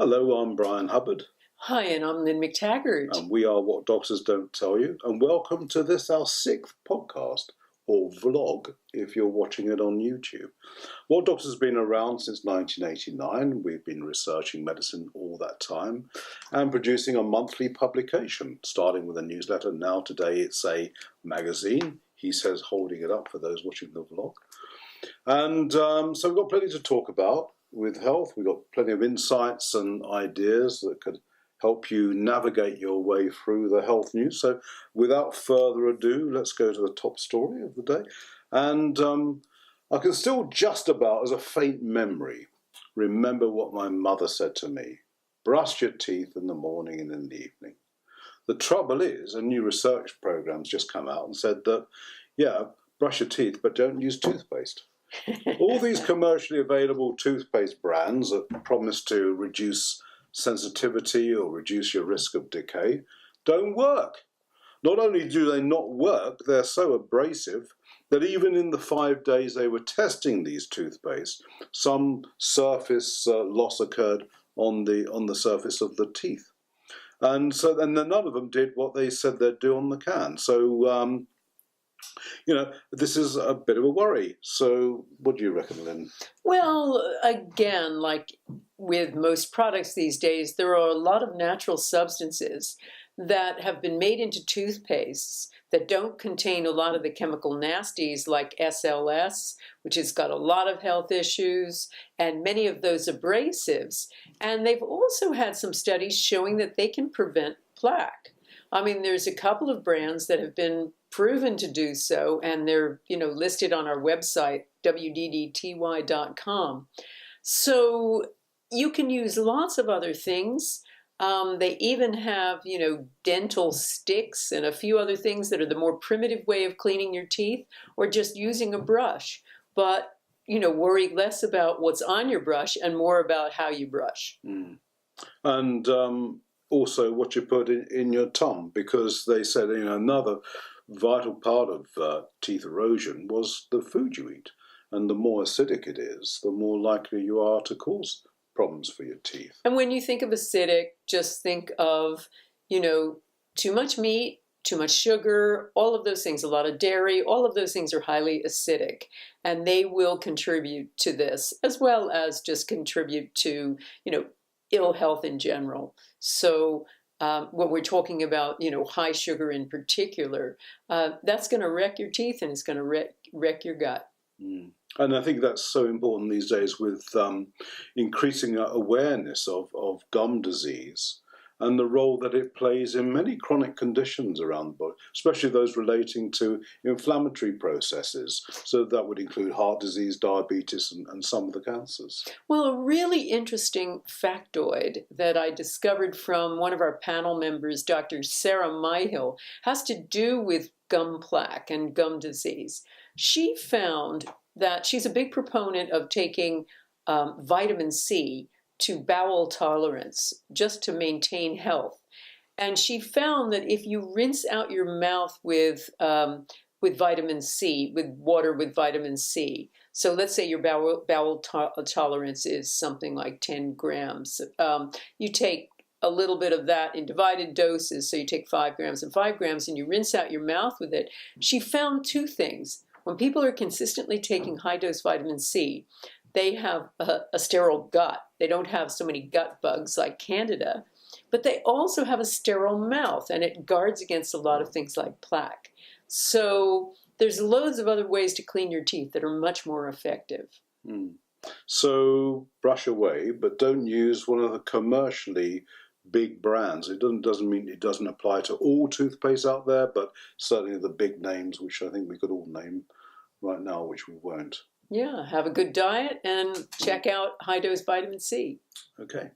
Hello, I'm Brian Hubbard. Hi, and I'm Lynn McTaggart. And we are What Doctors Don't Tell You. And welcome to this, our 6th podcast, or vlog, if you're watching it on YouTube. What Doctors has been around since 1989. We've been researching medicine all that time and producing a monthly publication, starting with a newsletter. Now today it's a magazine. He says holding it up for those watching the vlog. And so we've got plenty to talk about with health. We've got plenty of insights and ideas that could help you navigate your way through the health news. So without further ado, let's go to the top story of the day. And I can still just about, as a faint memory, remember what my mother said to me: brush your teeth in the morning and in the evening. The trouble is, a new research program's just come out and said that, yeah, brush your teeth, but don't use toothpaste. All these commercially available toothpaste brands that promise to reduce sensitivity or reduce your risk of decay don't work. Not only do they not work, they're so abrasive that even in the 5 days they were testing these toothpaste, some surface loss occurred on the surface of the teeth. And none of them did what they said they'd do on the can. So, this is a bit of a worry. So what do you reckon, Lynn? Well, again, like with most products these days, there are a lot of natural substances that have been made into toothpastes that don't contain a lot of the chemical nasties like SLS, which has got a lot of health issues, and many of those abrasives. And they've also had some studies showing that they can prevent plaque. I mean, there's a couple of brands that have been proven to do so, and they're, listed on our website, WDDTY.com. So you can use lots of other things. They even have, dental sticks and a few other things that are the more primitive way of cleaning your teeth, or just using a brush. But, worry less about what's on your brush and more about how you brush. Mm. And also what you put in your tongue, because they said, another vital part of teeth erosion was the food you eat. And the more acidic it is, the more likely you are to cause problems for your teeth. And when you think of acidic, just think of, too much meat, too much sugar, all of those things, a lot of dairy, all of those things are highly acidic. And they will contribute to this, as well as just contribute to, ill health in general. So when we're talking about, high sugar in particular, that's going to wreck your teeth and it's going to wreck your gut. Mm. And I think that's so important these days with increasing awareness of gum disease and the role that it plays in many chronic conditions around the body, especially those relating to inflammatory processes. So that would include heart disease, diabetes, and some of the cancers. Well, a really interesting factoid that I discovered from one of our panel members, Dr. Sarah Myhill, has to do with gum plaque and gum disease. She found that she's a big proponent of taking vitamin C to bowel tolerance, just to maintain health. And she found that if you rinse out your mouth with vitamin C, with water with vitamin C, so let's say your bowel tolerance is something like 10 grams, you take a little bit of that in divided doses, so you take 5 grams and 5 grams, and you rinse out your mouth with it. She found two things. When people are consistently taking high-dose vitamin C, they have a sterile gut. They don't have so many gut bugs like Candida, but they also have a sterile mouth, and it guards against a lot of things like plaque. So there's loads of other ways to clean your teeth that are much more effective. Mm. So brush away, but don't use one of the commercially big brands. It doesn't mean it doesn't apply to all toothpaste out there, but certainly the big names, which I think we could all name right now, which we won't. Yeah, have a good diet and check out high-dose vitamin C. Okay.